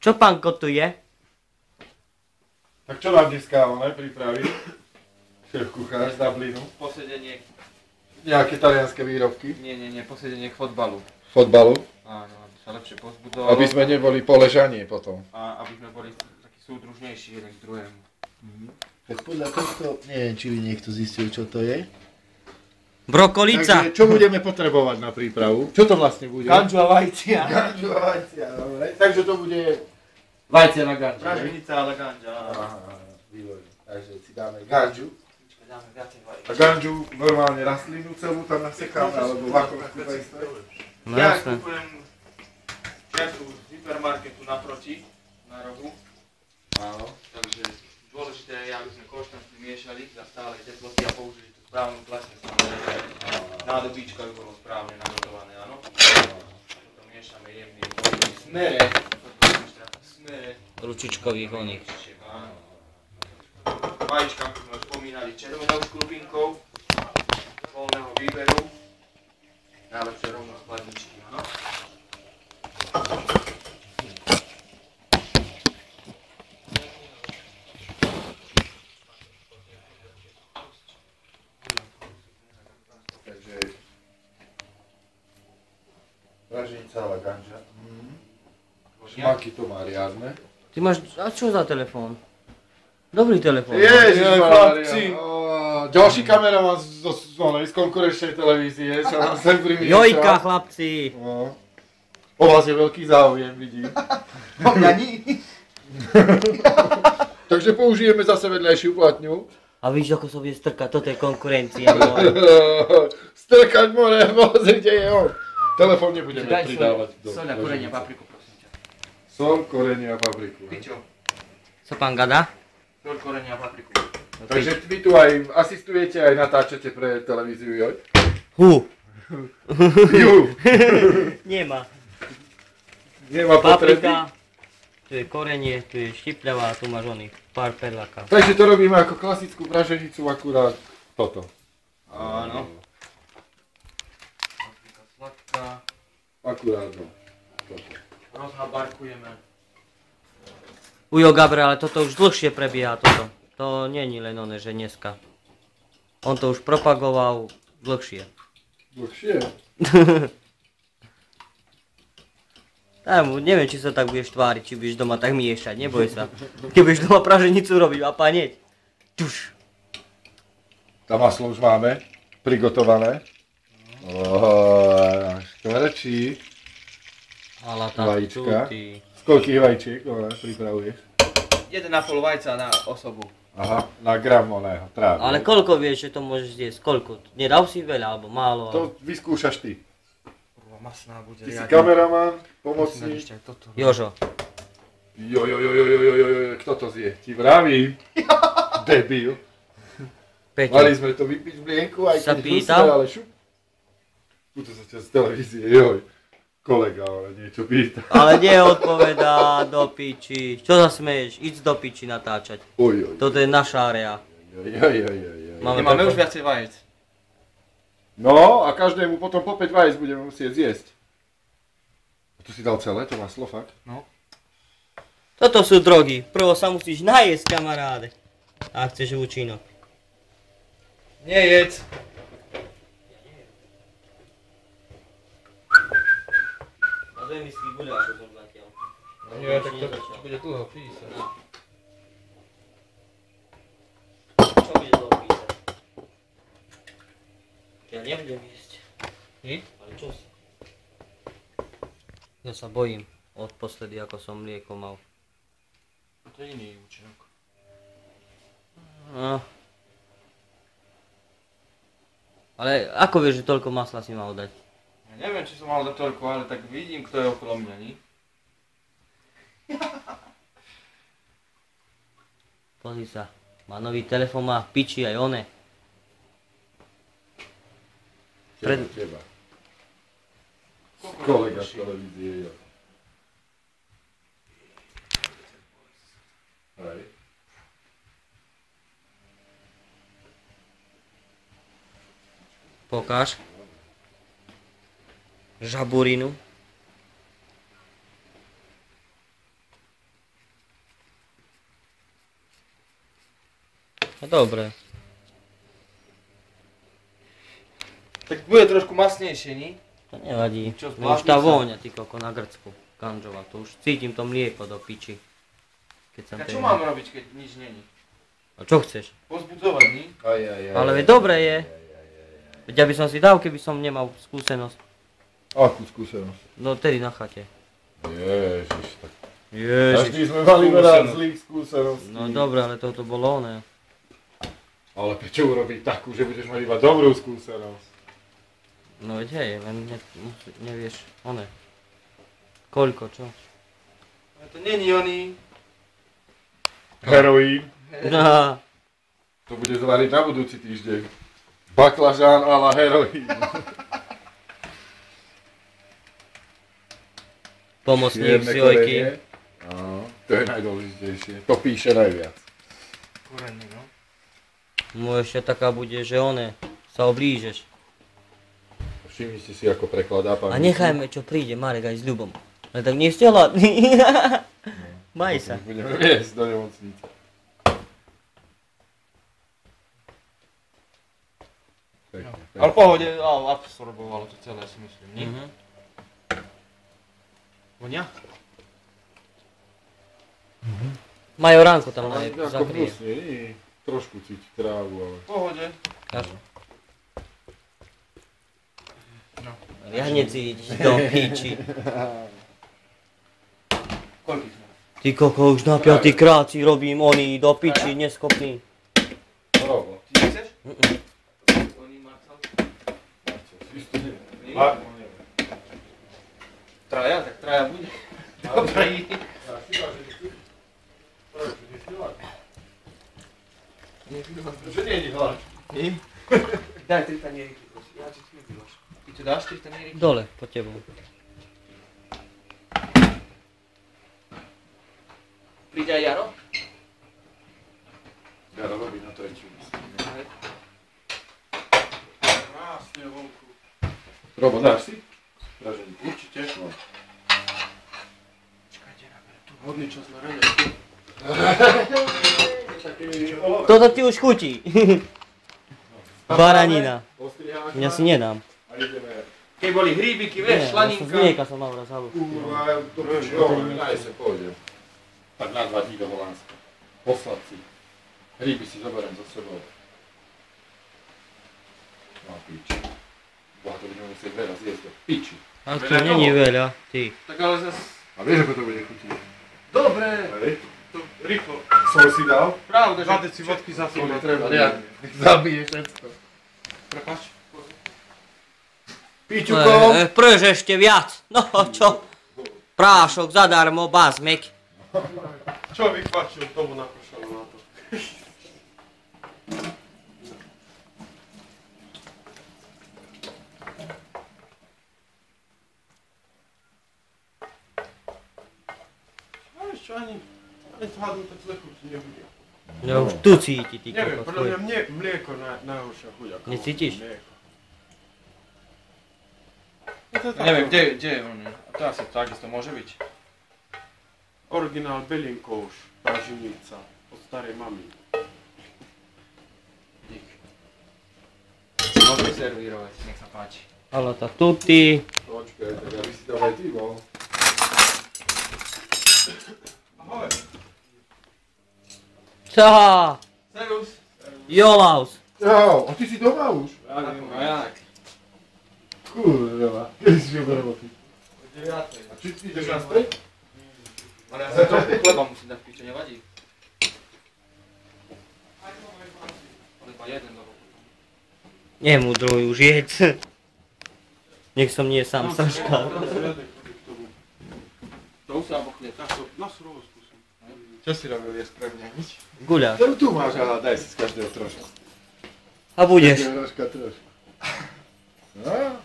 Čo pán gotuje? Tak čo nám dneska máme pripraviť? Šéf kuchár z Dublinu. Posedenie. Nejaké talianské výrobky. Nie, posedenie k fotbalu. Fotbalu. Áno, aby sa lepšie pozbudovalo. Aby sme neboli po ležaní potom. A aby sme boli takí súdružnejší jeden k druhému. Tak podľa tohto, neviem, či by niekto zistil, čo to je. Brokolica. Takže čo budeme potrebovať na prípravu? Čo to vlastne bude? Ganžu a vajcia. Ganžu a vajcia, dobre. Takže to bude vajcia na ganžu. Praženica ale ganža. Aha, výborné. Takže si dáme ganžu. Dáme viacej A vajíčka. ganžu normálne rastlinu celú tam nasekáme, alebo vakovskú pestru. No Ja jasné. kupujem tu z hypermarketu naproti, na rohu. Áno. Takže dôležité je, aby sme konštantne miešali za stálej teploty a použili tú správnu plastinu. Nádobíčko by bolo správne nagotované, áno. Potom miešame jemným smere. Ručičkových oných. Áno. Vajíčka, ako sme už spomínali, červenou škrupinkou, voľného výberu. Najlepšie rovno z chladničky, áno. Takže praženica a ganža. Šmaky to má riadne. Ty máš, a čo za telefón? Dobrý telefón. Ježišmarja. Ďalší kameraman z konkurenčnej televízie, čo nám sem primieša. Jojka, chlapci. No. O vás je veľký záujem, vidím. Takže použijeme zase vedľajšiu platňu. A víš, ako sa bude strkať, toto je konkurencia. Moje. Strkať more, pozrite je on. Telefón nebudeme pridávať. Soľ a korenie a papriku, prosím ťa. Sol, korenie a papriku. Pičo, Co pán gada? soľ, korenie a papriku. Takže vy tu aj asistujete, aj natáčate pre televíziu, joj? Hu. Ju. Nemá. Nemá potreby. Paprika. Tu je korenie, tu je štipľavá, tu máš oných pár perlaka. Takže to robíme ako klasickú praženicu, akurát toto. Áno. Paprika sladká. Akurát no. Toto. Rozhabarkujeme. Ujo Gabriel, ale toto už dlhšie prebieha toto. To není len oné, že dneska. On to už propagoval dlhšie. Dlhšie? Neviem, či sa tak budeš tváriť, či budeš doma tak miešať, neboj sa. Keď budeš doma praženicu robiť a panieť. Tuš. Tá maslo už máme prigotované. Škvarčí. Halata, Vajíčka. tuty. Z koľkých vajíčiek pripravuješ? 1,5 vajca na osobu. Aha, na gram oného trávy. Ale koľko vieš, že to môžeš zjesť? Koľko? Nedal si veľa, alebo málo? To vyskúšaš ty. Kurva, masná bude Ty si riadne. kameraman, Musíme pomocník. ešte aj toto. Jožo. Jo, kto to zje? Ti vravím. Debil. Peťo. Mali sme to vypiť v mlienku, aj Sa keď pýtal? husté, ale šup. Tuto sa ťa z televízie, joj. Kolega, ale niečo pýta. Ale neodpovedá do piči. Čo sa smeješ? Íď do piči natáčať. Oj. Toto je naša area. Nemáme toľko- už viacej vajec. No a každému potom po 5 vajec budeme musieť zjesť. A tu si dal celé, to maslo, fakt? No. Toto sú drogy. Prvo sa musíš najesť, kamaráde. Ak chceš účinok. Nejedz. A to je myslí guľáš, čo som zatiaľ. Nie, tak to bude dlho písať. Čo bude toho písať? Ja nebudem jesť. Ale čo si? Ja sa bojím. Odposledy, ako som mlieko mal. To je iný účinok. No. Ale ako vieš, že toľko masla si mal dať? Ja neviem, či som mal dať toľko, ale tak vidím, kto je okolo mňa, ni? Pozri sa. Má nový telefón, má piči aj one. Teba. Kolega z televízie, jo. Hej. Pokáž. Žaburinu. No dobre. Tak bude trošku masnejšie, ni? To nevadí. Čo, No už tá zvládnu sa? vôňa, ty koko, na Grecku. Ganžova, to už cítim to mlieko do piči. Keď som A čo mám robiť, keď nič není? A čo chceš? Pozbudzovať, ni? Ale veď dobre je. Veď ja by som si dal, keby som nemal skúsenosť. Akú skúsenosť? No tedy na chate. Ježiš, tak Ježiš. každý sme mali veľa zlých skúseností. No dobre, ale toto bolo oné. Ale prečo urobiť takú, že budeš mať iba dobrú skúsenosť? No veď hej, len nevieš, oné. Koľko, čo? A to není oný. Heroín. No, To bude zvariť na budúci týždeň. Baklažán a la heroín. pomocník z Čierne jojky. korenie. Áno, to je najdôležitejšie. To píše najviac. Korený, no. Mu ešte taká bude, že oné, sa oblížeš. Všimnite si, ako prekladá pán. A nechajme, čo príde Marek aj s ľubom. Ale tak nie ste hladní. Maj sa. Budeme viesť do nemocnice. Pekne, Ale v pohode, absorbovalo to celé, si myslím, ni? Mhm. Vonia? Majoránko tam Ale naj ako zakrie. hnusne, nie. Trošku cíti trávu, ale... V pohode. Kažu. No. Ja necítiš do piči. Koľko sme? Ty koko, už na 5. krát si robím oný do piči, neschopný. Robo. Ty chceš? Oný Marcel? Isto nie. Nie? A- Traja? Tak traja bude. Dobre, Že nie je hlad. Nie? Daj 3 tanieriky, prosím. Ja ti chvíľu. Ty to dáš 3 tanieriky? Dole, pod tebou. Príde aj Jaro? Jaro robí na tretiu. Krásne vonku. Robo, dáš si? Pražený. Určite. No. Čakajte, tu hodný čas na raňajku. Toto ti už chutí. Baranina. Ostriháš Ja si nedám. a ideme. Keď boli hríbiky, Nie, vieš, ja z slaninka. mlieka som mal raz halu. Kurva, to počkaj, aj sa pôjdem. Tak na 2 dní do Holandska. Poslať si. Hríby si zoberiem so sebou. No piči. Boha, to budeme musieť veľa zjesť do piči. A to není veľa, ty. Tak ale zas... A vieš, ako to bude chutiť? Dobre. Hej? To rýchlo. Sol si dal? Pravda, že... Zadec si vodky za To netreba, nejak. Zabije všetko. Prepač. Pičuko! Prž ešte viac. No čo? Prášok zadarmo, bazmek. Čovjek pačio tomu napršalo na to. Ale čo ani hádnu tak zle chuť nebude. Ja už tu cíti, ty Neviem, kokos. podľa mňa mlieko najhoršia chuť ako Necítiš? mlieko. No to je tak, Neviem, kde je on? A to asi takisto môže byť. Originál Belinkovš, pražinica, od starej mamy. Dík. Môžeme servírovať, nech sa páči. Halata tutti. Počkaj, tak aby si tam aj ty bol. Ahoj. Čau. Servus. Jolaus. Čau, a ty si doma už? A jak? Kurva, kedy si šiel do roboty? O 9. A či ty ideš na strej? Ale ja sa trochu chleba musím dať, piče, nevadí. Ale iba jeden do boku. Nemudruj už jedz. Nech som nie sám Saška. To už sa alebo chlieb. Na surovo skúsim. Čo si robil jesť pre mňa? Nič? Guľa. Ktorú tu máš, ale daj si z každého trošku. A budeš. Trošku. No,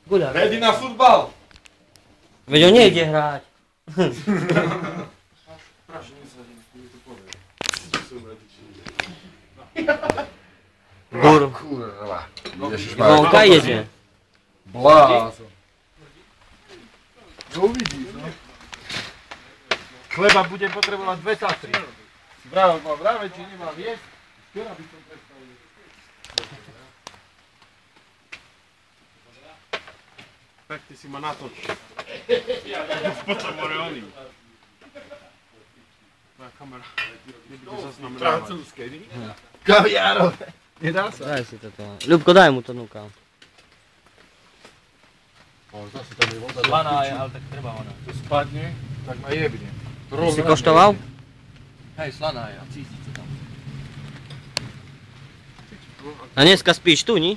Guľa. Ready na futbal! Veď on nejde hrať. Pražnica, mi to povie. Som radi, či nie. Gur. kurva. Vonka jede. Blázon. No uvidíš, no. Chleba budem potrebovať 2 tatry. Práve, či nemám jesť. Včera by som prestal jesť. Tak ty si ma natočil. Potom Moreoli. Moja kamera. Nebude zaznamenávať. Francúzske, nie? Kaviárové. Nedá sa. Daj si toto. Ľubko, daj mu to núka. Zase tam je voda. Slaná je, ale tak treba ona. To spadne, tak ma jebne. Si koštoval? Hej, slaná je a cíti sa tam. A dneska spíš tu, ni?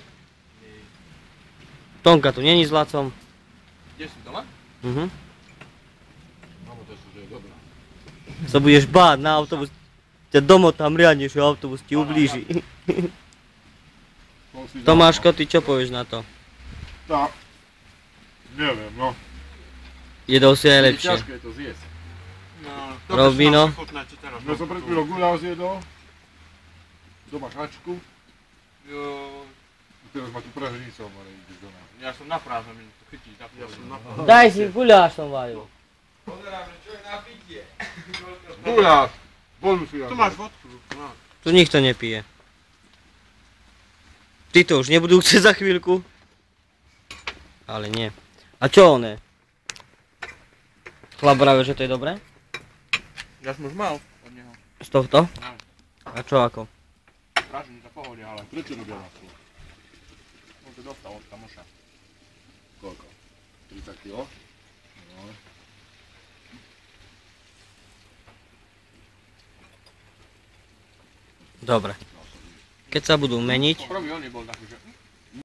Tonka tu není s Lacom. Kde si doma? Mamo, to sú, že je dobrá. Sa budeš báť na autobus. Ťa domotám riadne, že autobus ti ublíži. Tomáško, ty čo povieš na to? Tak. Neviem, no. Jedol si aj lepšie. Ťažké je to zjesť. No, Robino. Ja som pred chvíľou guľa zjedol. Doma kačku. Jo, Teraz ma tu praženicou, ale ideš do nás. ja som na práve, mi to chytíš na Ja som na Daj si guľáš som varil. Pozerám, že čo je na pitie. Guľa! Voľu si ja. Tu máš vodku. No. Tu nikto nepije. Ty to už nebudú chcieť za chvíľku. Ale nie. A čo oné? Chlap vravel, že to je dobré? Ja som už mal od neho. Z tohto? A čo ako? Pražený za pohode, ale Prečo robia na to? on to dostal od kamoša. Koľko? 30 kg? No. Dobre. Keď sa budú meniť, Prvý on nebol taký, že